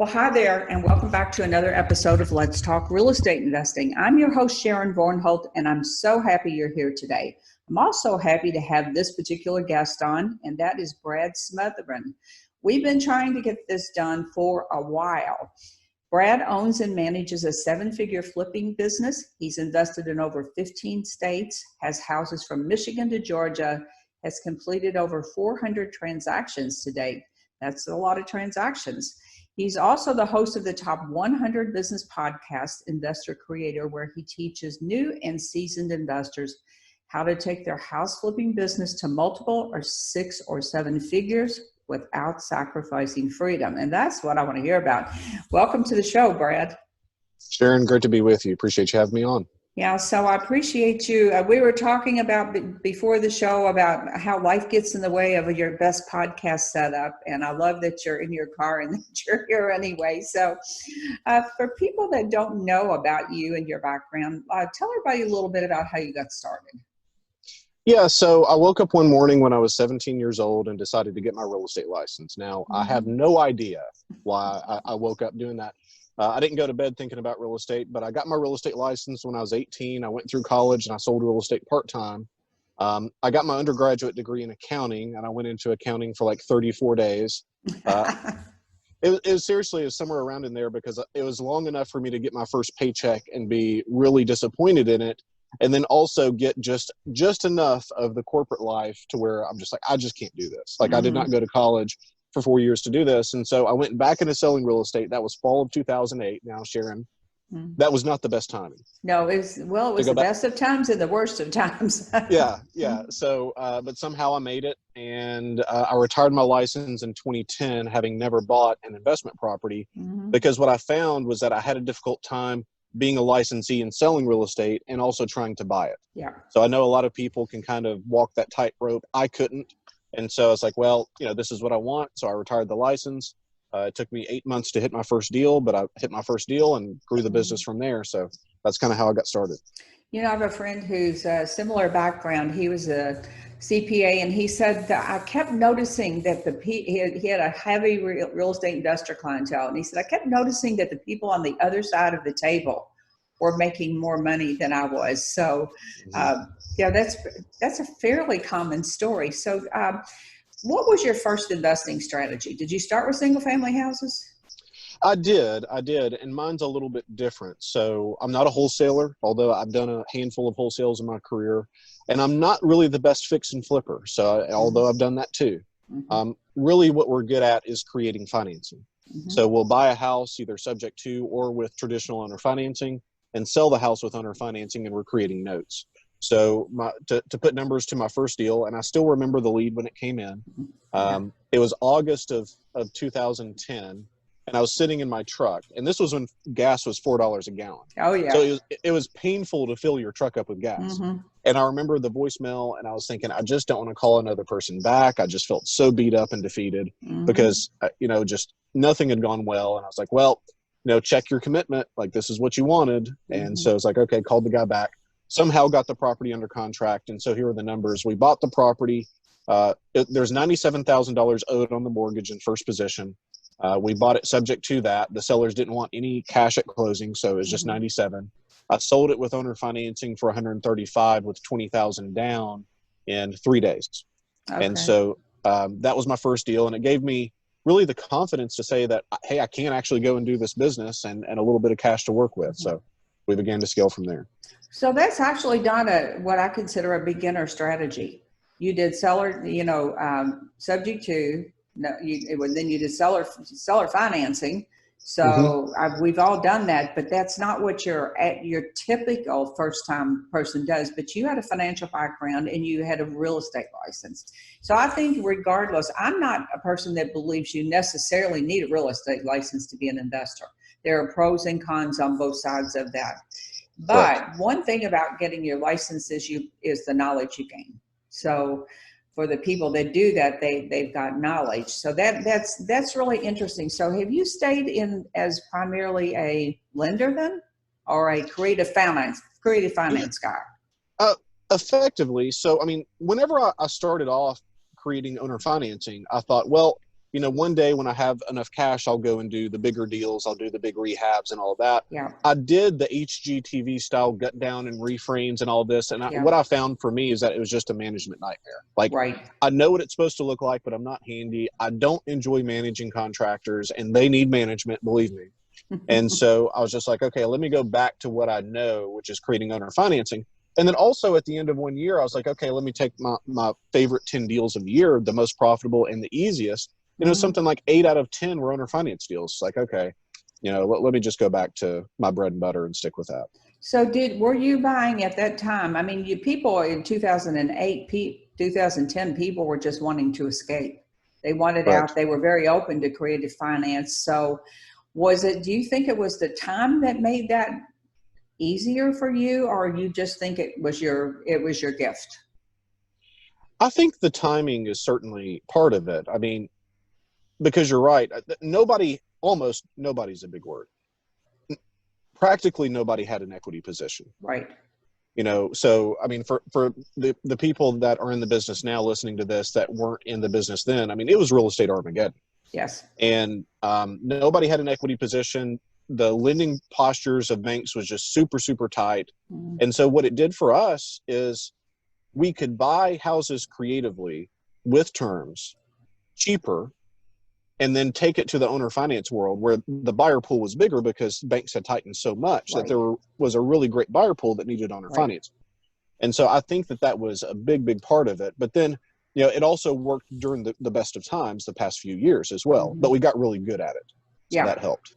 Well, hi there, and welcome back to another episode of Let's Talk Real Estate Investing. I'm your host, Sharon Vornholt, and I'm so happy you're here today. I'm also happy to have this particular guest on, and that is Brad Smotherman. We've been trying to get this done for a while. Brad owns and manages a seven-figure flipping business. He's invested in over 15 states, has houses from Michigan to Georgia, has completed over 400 transactions to date. That's a lot of transactions. He's also the host of the Top 100 Business Podcast, Investor Creator, where he teaches new and seasoned investors how to take their house flipping business to multiple or 6 or 7 figures without sacrificing freedom. And that's what I want to hear about. Welcome to the show, Brad. Sharon, great to be with you. Appreciate you having me on. Yeah, so I appreciate you. We were talking about before the show about how life gets in the way of your best podcast setup. And I love that you're in your car and that you're here anyway. So for people that don't know about you and your background, tell everybody a little bit about how you got started. Yeah, so I woke up one morning when I was 17 years old and decided to get my real estate license. Now, I have no idea why I woke up doing that. I didn't go to bed thinking about real estate, but I got my real estate license when I was 18. I went through college and I sold real estate part-time. I got my undergraduate degree in accounting, and I went into accounting for like 34 days. It was seriously, it was somewhere around in there because it was long enough for me to get my first paycheck and be really disappointed in it. And then also get just enough of the corporate life to where I'm just like, I just can't do this. Like I did not go to college for 4 years to do this. And so I went back into selling real estate. That was fall of 2008. Now, Sharon, that was not the best timing. No, it was the best of times and the worst of times. Yeah. So, but somehow I made it, and I retired my license in 2010, having never bought an investment property, because what I found was that I had a difficult time being a licensee and selling real estate and also trying to buy it. Yeah. So I know a lot of people can kind of walk that tightrope. I couldn't. And so I was like, well, this is what I want. So I retired the license. It took me 8 months to hit my first deal, but I hit my first deal and grew the business from there. So that's kind of how I got started. I have a friend who's a similar background. He was a CPA, and he said that I kept noticing that he had a heavy real estate investor clientele. And he said, I kept noticing that the people on the other side of the table were making more money than I was. So that's a fairly common story. So what was your first investing strategy? Did you start with single family houses? I did. And mine's a little bit different. So I'm not a wholesaler, although I've done a handful of wholesales in my career, and I'm not really the best fix and flipper. So although I've done that too, really what we're good at is creating financing. So we'll buy a house either subject to or with traditional owner financing and sell the house with owner financing, and we're creating notes. So to put numbers to my first deal, and I still remember the lead when it came in, it was August of 2010. And I was sitting in my truck, and this was when gas was $4 a gallon. Oh yeah. So it was painful to fill your truck up with gas. And I remember the voicemail, and I was thinking, I just don't want to call another person back. I just felt so beat up and defeated because just nothing had gone well. And I was like, well, check your commitment. Like, this is what you wanted. And so it's like, okay, called the guy back. Somehow got the property under contract. And so here are the numbers. We bought the property. There's $97,000 owed on the mortgage in first position. We bought it subject to that. The sellers didn't want any cash at closing, so it was just 97. I sold it with owner financing for 135 with 20,000 down in 3 days. Okay. And so that was my first deal, and it gave me really the confidence to say that, hey, I can actually go and do this business and a little bit of cash to work with. So we began to scale from there. So that's actually not what I consider a beginner strategy. You did seller, subject to. No, then you did seller financing. So we've all done that, but that's not what your typical first time person does. But you had a financial background and you had a real estate license. So I think regardless, I'm not a person that believes you necessarily need a real estate license to be an investor. There are pros and cons on both sides of that. But one thing about getting your license is the knowledge you gain. So for the people that do that, they've got knowledge. So that's really interesting. So have you stayed in as primarily a lender then, or a creative finance guy? Effectively. So, I mean, whenever I started off creating owner financing, I thought, well, one day when I have enough cash, I'll go and do the bigger deals. I'll do the big rehabs and all of that. Yeah. I did the HGTV style gut down and reframes and all this. And what I found for me is that it was just a management nightmare. Like, I know what it's supposed to look like, but I'm not handy. I don't enjoy managing contractors, and they need management, believe me. And so I was just like, okay, let me go back to what I know, which is creating owner financing. And then also at the end of 1 year, I was like, okay, let me take my favorite 10 deals of the year, the most profitable and the easiest. Something like 8 out of 10 were owner finance deals. It's like, okay, let me just go back to my bread and butter and stick with that. So were you buying at that time? I mean, people in 2008, 2010, people were just wanting to escape. They wanted out. They were very open to creative finance. So do you think it was the time that made that easier for you, or you just think it was your gift? I think the timing is certainly part of it. I mean, because you're right. Almost nobody's a big word. Practically nobody had an equity position. Right. So, I mean, for the people that are in the business now listening to this that weren't in the business then, I mean, it was real estate Armageddon. Yes. And nobody had an equity position. The lending postures of banks was just super, super tight. And so what it did for us is we could buy houses creatively with terms cheaper, and then take it to the owner finance world where the buyer pool was bigger because banks had tightened so much that there was a really great buyer pool that needed owner finance. And so I think that was a big, big part of it. But then, it also worked during the best of times the past few years as well. But we got really good at it. So that helped.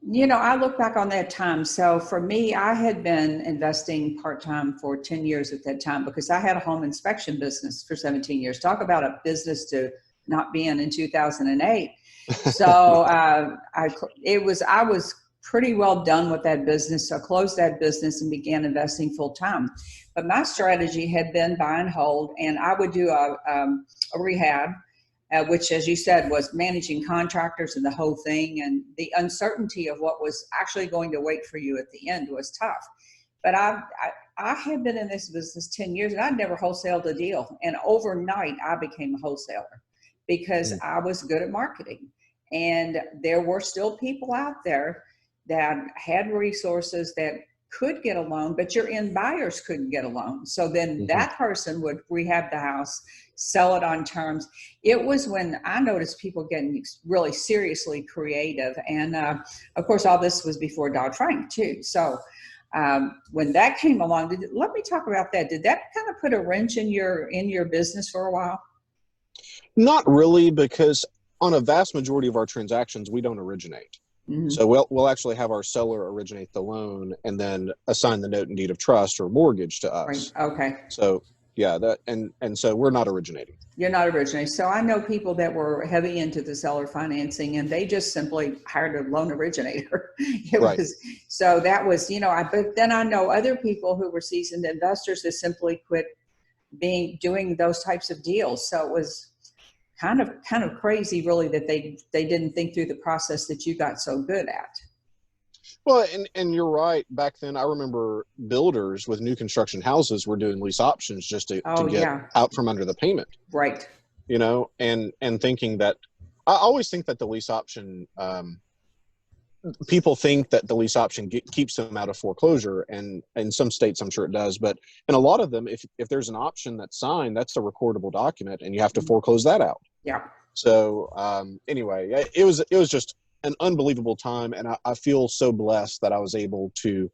I look back on that time. So for me, I had been investing part-time for 10 years at that time because I had a home inspection business for 17 years. Talk about a business to not be in 2008. So I was pretty well done with that business. So I closed that business and began investing full time. But my strategy had been buy and hold, and I would do a rehab, which, as you said, was managing contractors and the whole thing. And the uncertainty of what was actually going to wait for you at the end was tough. But I had been in this business 10 years, and I'd never wholesaled a deal. And overnight, I became a wholesaler because I was good at marketing. And there were still people out there that had resources that could get a loan, but your end buyers couldn't get a loan. So then that person would rehab the house, sell it on terms. It was when I noticed people getting really seriously creative. And of course, all this was before Dodd-Frank too. So when that came along, let me talk about that. Did that kind of put a wrench in your business for a while? Not really, because on a vast majority of our transactions, we don't originate. So we'll actually have our seller originate the loan and then assign the note and deed of trust or mortgage to us. Right. Okay. So and so we're not originating. You're not originating. So I know people that were heavy into the seller financing, and they just simply hired a loan originator. So that was, but then I know other people who were seasoned investors that simply quit doing those types of deals. So it was kind of crazy, really, that they didn't think through the process that you got so good at. Well, and you're right. Back then, I remember builders with new construction houses were doing lease options just to get out from under the payment. Right. And thinking that, I always think that the lease option, people think that the lease option keeps them out of foreclosure, and in some states, I'm sure it does. But in a lot of them, if there's an option that's signed, that's a recordable document, and you have to foreclose that out. Yeah. So anyway, it was just an unbelievable time, and I feel so blessed that I was able to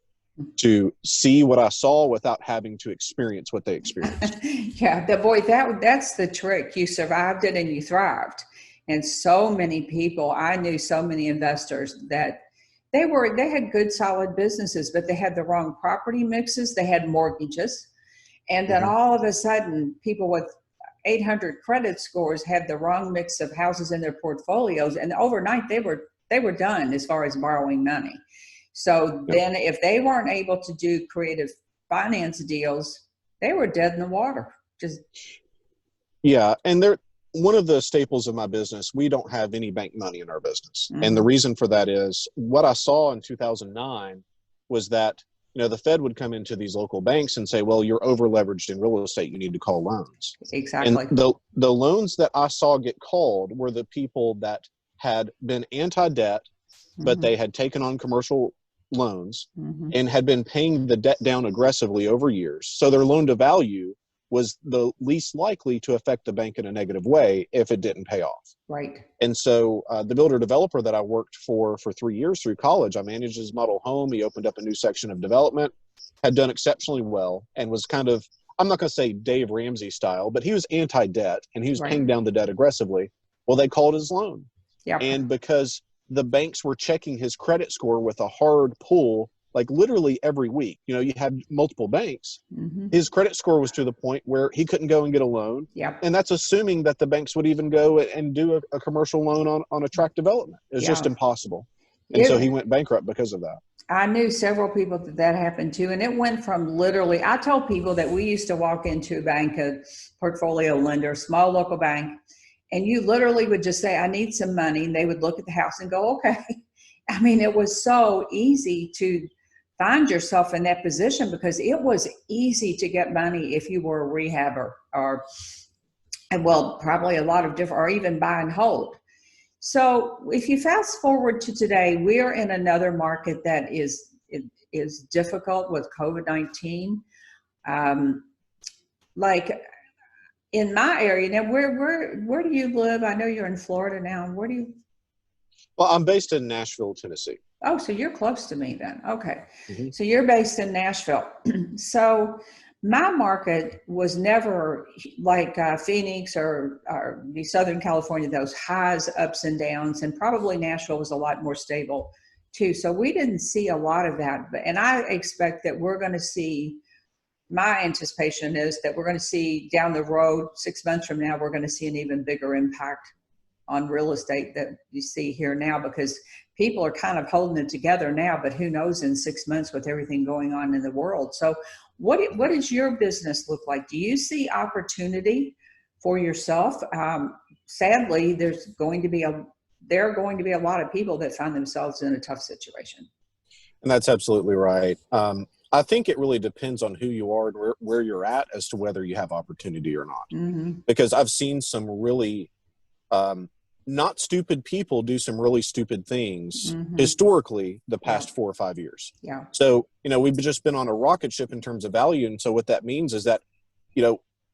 see what I saw without having to experience what they experienced. Yeah, that's the trick. You survived it and you thrived. And so many people, I knew so many investors that they had good, solid businesses, but they had the wrong property mixes. They had mortgages. And then all of a sudden, people with 800 credit scores had the wrong mix of houses in their portfolios. And overnight, they were done as far as borrowing money. So then if they weren't able to do creative finance deals, they were dead in the water. And one of the staples of my business, we don't have any bank money in our business. And the reason for that is what I saw in 2009 was that, the Fed would come into these local banks and say, well, you're over leveraged in real estate. You need to call loans. Exactly. And the loans that I saw get called were the people that had been anti-debt, but they had taken on commercial loans and had been paying the debt down aggressively over years. So their loan to value was the least likely to affect the bank in a negative way if it didn't pay off. Right. And so the builder developer that I worked for 3 years through college, I managed his model home. He opened up a new section of development, had done exceptionally well, and was kind of, I'm not going to say Dave Ramsey style, but he was anti-debt and he was paying down the debt aggressively. Well, they called his loan. Yeah. And because the banks were checking his credit score with a hard pull, like literally every week, you had multiple banks. His credit score was to the point where he couldn't go and get a loan. Yep. And that's assuming that the banks would even go and do a commercial loan on a tract development. It's just impossible. And so he went bankrupt because of that. I knew several people that happened to, and it went from literally, I told people that we used to walk into a bank, a portfolio lender, small local bank, and you literally would just say, I need some money. And they would look at the house and go, okay. I mean, it was so easy to find yourself in that position because it was easy to get money if you were a rehabber or probably a lot of different, or even buy and hold. So if you fast forward to today, we're in another market that is difficult with COVID-19. Like in my area now, where do you live? I know you're in Florida now. Where do you? Well, I'm based in Nashville, Tennessee. Oh, so you're close to me then. Okay. So you're based in Nashville. So my market was never like Phoenix or the Southern California, those highs, ups and downs, and probably Nashville was a lot more stable too. So we didn't see a lot of that. And I expect that we're going to see, my anticipation is that we're going to see down the road, 6 months from now, we're going to see an even bigger impact on real estate that you see here now, because people are kind of holding it together now, but who knows in 6 months with everything going on in the world. So what does your business look like? Do you see opportunity for yourself? Sadly, there are going to be a lot of people that find themselves in a tough situation. And that's absolutely right. I think it really depends on who you are and where you're at as to whether you have opportunity or not. Because I've seen some really not stupid people do some really stupid things historically the past 4 or 5 years. Yeah. So, we've just been on a rocket ship in terms of value. And so what that means is that,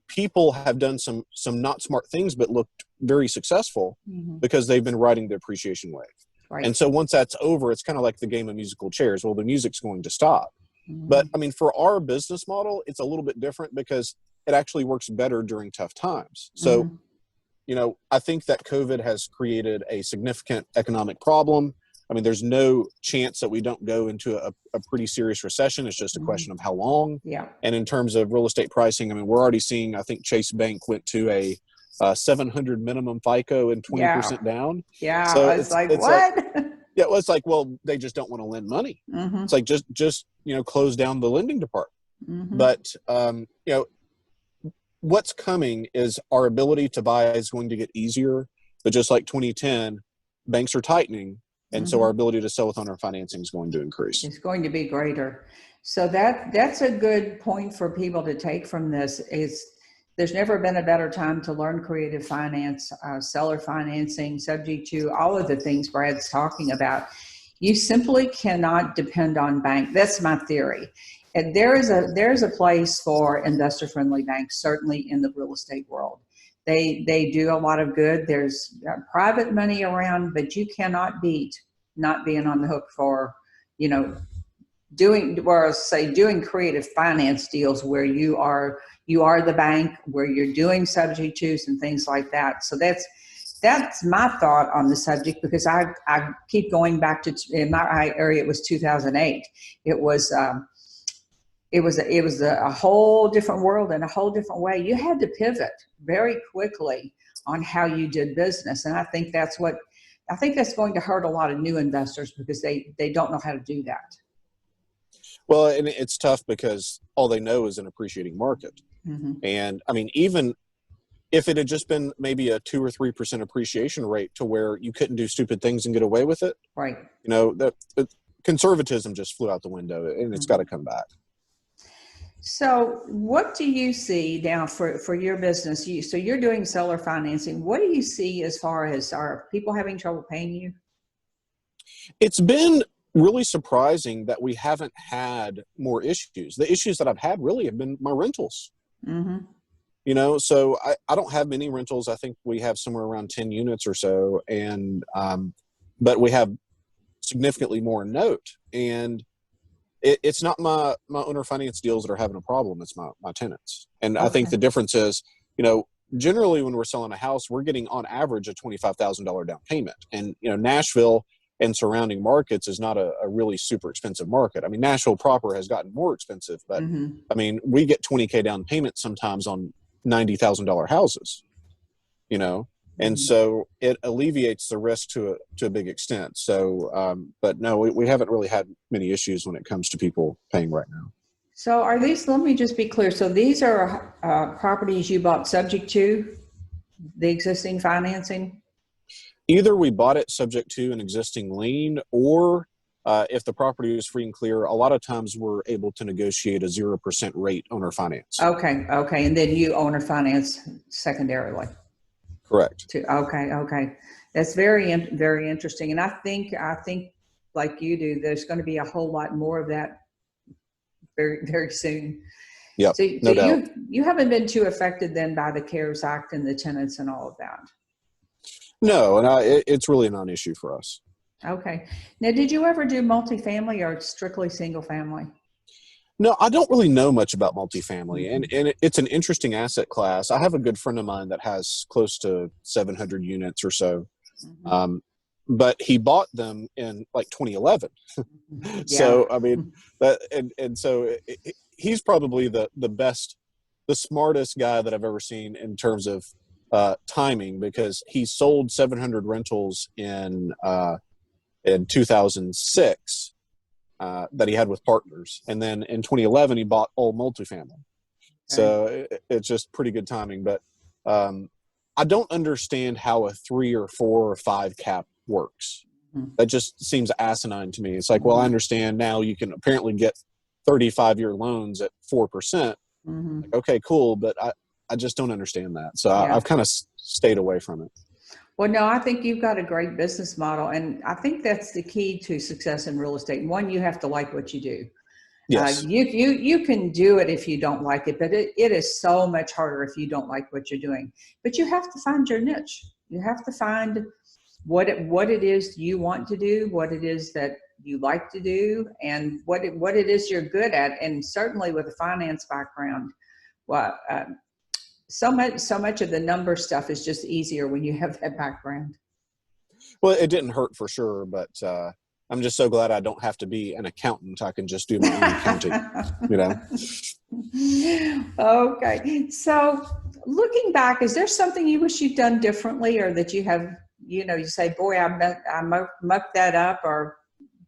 people have done some not smart things, but looked very successful because they've been riding the appreciation wave. Right. And so once that's over, it's kind of like the game of musical chairs. Well, the music's going to stop. But I mean, for our business model, it's a little bit different because it actually works better during tough times. So, I think that COVID has created a significant economic problem. I mean, there's no chance that we don't go into a pretty serious recession. It's just a question of how long. Yeah. And in terms of real estate pricing, I mean, we're already seeing, I think Chase Bank went to a 700 minimum FICO and 20% down. Yeah. So it's like, what? Yeah. Well, it's like, well, they just don't want to lend money. It's like, just, close down the lending department. But, what's coming is our ability to buy is going to get easier, but just like 2010, banks are tightening. And so our ability to sell with owner financing is going to increase. It's going to be greater. So that's a good point for people to take from this is there's never been a better time to learn creative finance, seller financing, subject to all of the things Brad's talking about. You simply cannot depend on bank. That's my theory. And there's a place for investor-friendly banks, certainly in the real estate world. They do a lot of good. There's private money around, but you cannot beat not being on the hook for, doing creative finance deals where you are the bank, where you're doing subject tos and things like that. So that's my thought on the subject, because I keep going back to, in my area, it was 2008. It was a whole different world and a whole different way. You had to pivot very quickly on how you did business. And I think that's going to hurt a lot of new investors because they don't know how to do that. Well, and it's tough because all they know is an appreciating market. And I mean, even if it had just been maybe a 2 or 3% appreciation rate to where you couldn't do stupid things and get away with it, right? conservatism just flew out the window, and it's got to come back. So what do you see now for your business? So you're doing seller financing. What do you see as far as, are people having trouble paying you? It's been really surprising that we haven't had more issues. The issues that I've had really have been my rentals. So I don't have many rentals. I think we have somewhere around 10 units or so. And, but we have significantly more in note. And it's not my owner finance deals that are having a problem. It's my tenants. And I think the difference is, generally when we're selling a house, we're getting on average a $25,000 down payment. And, Nashville and surrounding markets is not a really super expensive market. I mean, Nashville proper has gotten more expensive, but I mean, we get $20K down payment sometimes on $90,000 houses, and so it alleviates the risk to a big extent. So, but no, we haven't really had many issues when it comes to people paying right now. So are these, let me just be clear. So these are properties you bought subject to the existing financing? Either we bought it subject to an existing lien, or if the property was free and clear, a lot of times we're able to negotiate a 0% rate owner finance. Okay. And then you owner finance secondarily. Correct. Okay. That's very, very interesting. And I think like you do, there's going to be a whole lot more of that very, very soon. Yeah, So no doubt. You haven't been too affected then by the CARES Act and the tenants and all of that. No, and it's really not an issue for us. Okay. Now, did you ever do multifamily or strictly single family? No, I don't really know much about multifamily, and it's an interesting asset class. I have a good friend of mine that has close to 700 units or so, but he bought them in like 2011. So, I mean, so he's probably the best, the smartest guy that I've ever seen in terms of timing, because he sold 700 rentals in 2006. That he had with partners, and then in 2011 he bought all multifamily. So it's just pretty good timing. But I don't understand how a 3 or 4 or 5 cap works. That just seems asinine to me. It's like, well, I understand now you can apparently get 35-year loans at 4%. Like, okay, cool, but I just don't understand that. So I've kind of stayed away from it. Well, no, I think you've got a great business model, and I think that's the key to success in real estate. One, you have to like what you do. Yes. You can do it if you don't like it, but it is so much harder if you don't like what you're doing. But you have to find your niche. You have to find what it is you want to do, what it is that you like to do, and what it is you're good at. And certainly with a finance background, so much of the number stuff is just easier when you have that background. Well, it didn't hurt for sure, but I'm just so glad I don't have to be an accountant. I can just do my own accounting, Okay. So looking back, is there something you wish you'd done differently, or that you have, you say, boy, I mucked that up, or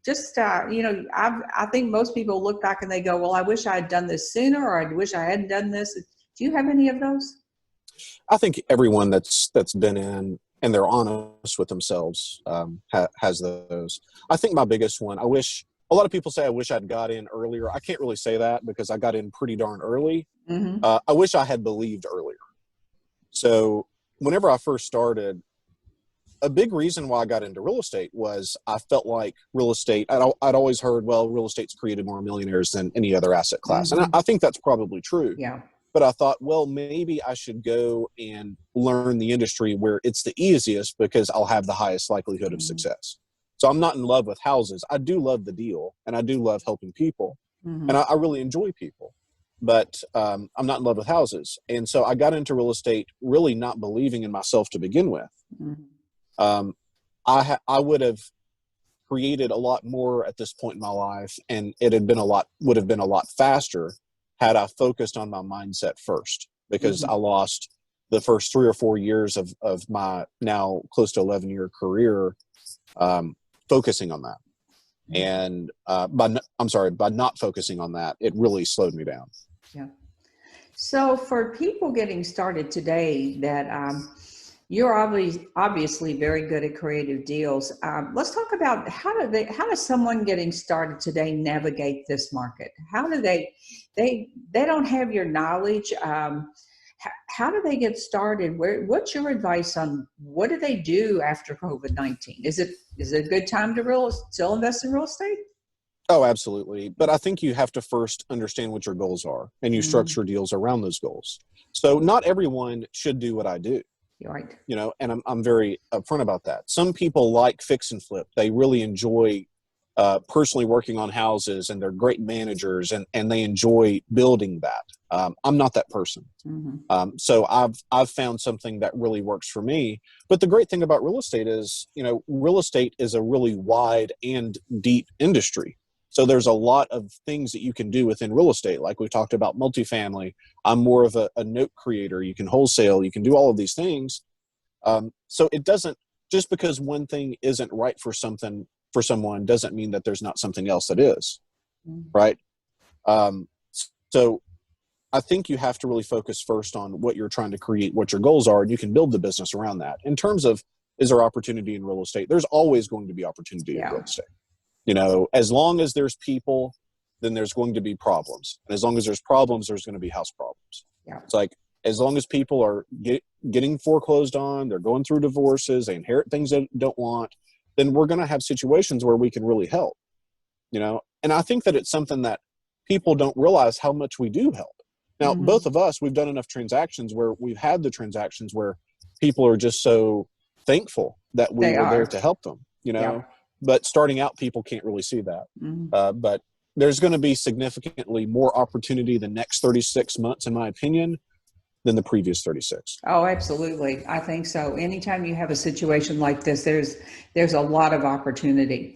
just, I think most people look back and they go, well, I wish I had done this sooner, or I wish I hadn't done this. Do you have any of those? I think everyone that's been in and they're honest with themselves has those. I think my biggest one, a lot of people say I wish I'd got in earlier. I can't really say that because I got in pretty darn early. I wish I had believed earlier. So whenever I first started, a big reason why I got into real estate was I felt like real estate, I'd always heard, well, real estate's created more millionaires than any other asset class. And I think that's probably true. Yeah. But I thought, well, maybe I should go and learn the industry where it's the easiest, because I'll have the highest likelihood of success. So I'm not in love with houses. I do love the deal, and I do love helping people, and I really enjoy people. But I'm not in love with houses. And so I got into real estate really not believing in myself to begin with. I would have created a lot more at this point in my life, and would have been a lot faster had I focused on my mindset first, because I lost the first 3 or 4 years of my now close to 11-year career focusing on that. And by not focusing on that, it really slowed me down. Yeah. So for people getting started today that You're obviously very good at creative deals. Let's talk about how does someone getting started today navigate this market? How do they don't have your knowledge. How do they get started? What's your advice on what do they do after COVID-19? Is it a good time to still invest in real estate? Oh, absolutely. But I think you have to first understand what your goals are, and you structure deals around those goals. So not everyone should do what I do. You're right. And I'm very upfront about that. Some people like fix and flip. They really enjoy personally working on houses, and they're great managers, and they enjoy building that. I'm not that person. So I've found something that really works for me. But the great thing about real estate is, real estate is a really wide and deep industry. So there's a lot of things that you can do within real estate. Like we talked about multifamily. I'm more of a note creator. You can wholesale. You can do all of these things. So it doesn't, just because one thing isn't right for someone doesn't mean that there's not something else that is, right? So I think you have to really focus first on what you're trying to create, what your goals are, and you can build the business around that. In terms of, is there opportunity in real estate? There's always going to be opportunity in real estate. As long as there's people, then there's going to be problems. And as long as there's problems, there's going to be house problems. Yeah. It's like, as long as people are getting foreclosed on, they're going through divorces, they inherit things they don't want, then we're going to have situations where we can really help, And I think that it's something that people don't realize how much we do help. Now, both of us, we've done enough transactions where we've had the transactions where people are just so thankful that we were there to help them, Yeah. But starting out, people can't really see that. But there's going to be significantly more opportunity the next 36 months, in my opinion, than the previous 36. Oh, absolutely. I think so. Anytime you have a situation like this, there's a lot of opportunity.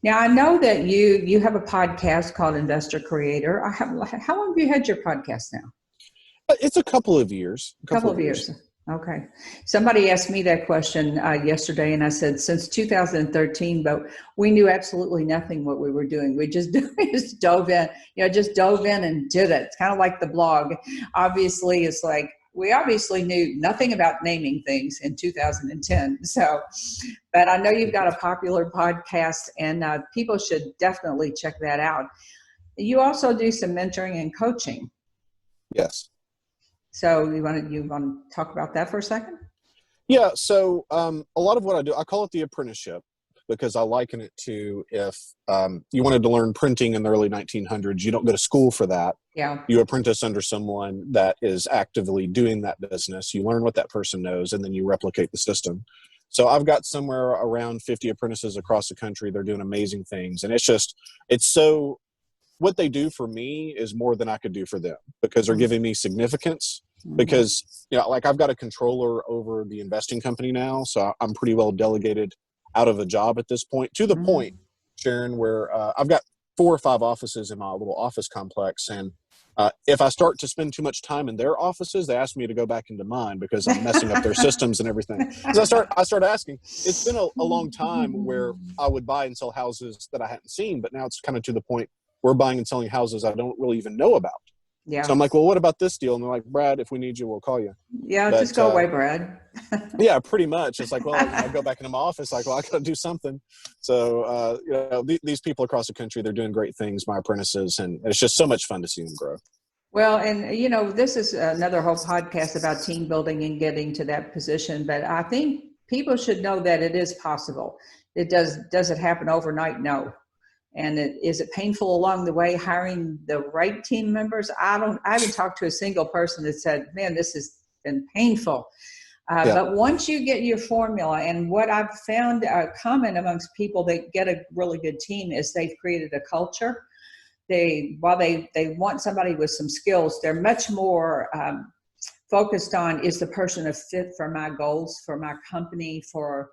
Now, I know that you have a podcast called Investor Creator. How long have you had your podcast now? It's a couple of years. A couple of years. Okay. Somebody asked me that question yesterday, and I said, since 2013, but we knew absolutely nothing what we were doing. We just dove in, and did it. It's kind of like the blog. Obviously, it's like, we obviously knew nothing about naming things in 2010. So, but I know you've got a popular podcast, and people should definitely check that out. You also do some mentoring and coaching. Yes. So you want to talk about that for a second? Yeah. So a lot of what I do, I call it the apprenticeship, because I liken it to if you wanted to learn printing in the early 1900s, you don't go to school for that. Yeah. You apprentice under someone that is actively doing that business. You learn what that person knows, and then you replicate the system. So I've got somewhere around 50 apprentices across the country. They're doing amazing things. And what they do for me is more than I could do for them, because they're giving me significance. Because, I've got a controller over the investing company now. So I'm pretty well delegated out of a job at this point, to the point, Sharon, where I've got 4 or 5 offices in my little office complex. And if I start to spend too much time in their offices, they ask me to go back into mine because I'm messing up their systems and everything. Because I start asking. It's been a long time where I would buy and sell houses that I hadn't seen, but now it's kind of to the point we're buying and selling houses I don't really even know about. Yeah. So I'm like, well, what about this deal? And they're like, Brad, if we need you, we'll call you. Yeah, but, just go away, Brad. Yeah, pretty much. It's like, well, I go back into my office, like, well, I got to do something. So, these people across the country, they're doing great things, my apprentices, and it's just so much fun to see them grow. Well, and, this is another whole podcast about team building and getting to that position. But I think people should know that it is possible. Does it happen overnight? No. And is it painful along the way hiring the right team members? I haven't talked to a single person that said, man, this has been painful. But once you get your formula, and what I've found common amongst people that get a really good team is they've created a culture. While they want somebody with some skills, they're much more focused on, is the person a fit for my goals, for my company, for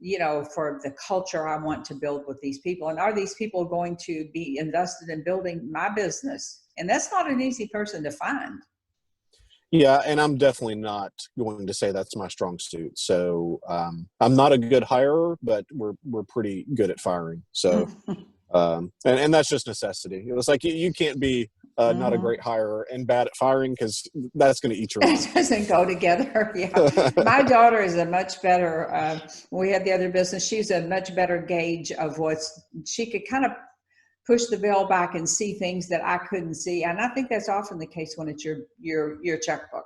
the culture I want to build with these people? And are these people going to be invested in building my business? And that's not an easy person to find. Yeah, and I'm definitely not going to say that's my strong suit. So I'm not a good hirer, but we're pretty good at firing. So and that's just necessity. It's like you can't be not a great hirer, and bad at firing, because that's going to eat your mind. It doesn't go together. Yeah. My daughter is a much better, when we had the other business, she's a much better gauge of she could kind of push the veil back and see things that I couldn't see. And I think that's often the case when it's your checkbook.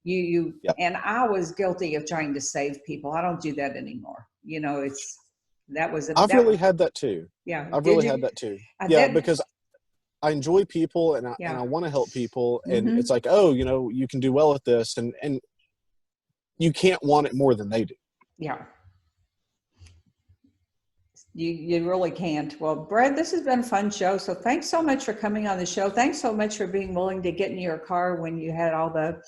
Yep. And I was guilty of trying to save people. I don't do that anymore. I've really had that too. Yeah. I've really had that too. Yeah, because I enjoy people, and I want to help people. And it's like, oh, you can do well at this, and you can't want it more than they do. Yeah. You really can't. Well, Brad, this has been a fun show. So thanks so much for coming on the show. Thanks so much for being willing to get in your car when you had all the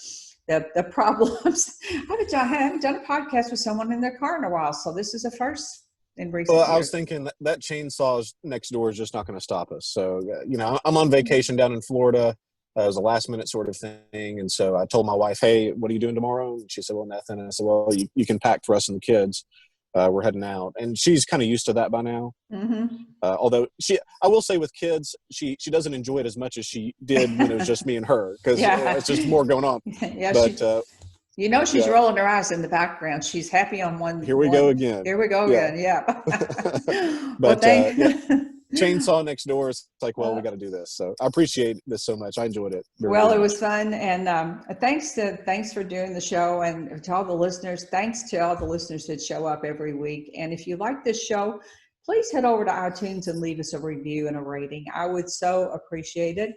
problems. I haven't done a podcast with someone in their car in a while. So this is a first in recent years. I was thinking that chainsaw next door is just not going to stop us. So, I'm on vacation down in Florida. It was a last minute sort of thing. And so I told my wife, hey, what are you doing tomorrow? And she said, well, nothing. And I said, well, you can pack for us and the kids. We're heading out, and she's kind of used to that by now. Although I will say with kids, she doesn't enjoy it as much as she did when it was just me and her, because it's just more going on. Yeah, but she's rolling her eyes in the background. She's happy on one. Here we go again. Here we go again. Yeah. But chainsaw next door. It's like, well, we got to do this. So I appreciate this so much. I enjoyed it. It was fun. And thanks for doing the show. And to all the listeners, thanks to all the listeners that show up every week. And if you like this show, please head over to iTunes and leave us a review and a rating. I would so appreciate it.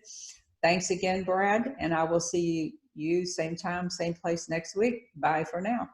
Thanks again, Brad. And I will see you same time, same place next week. Bye for now.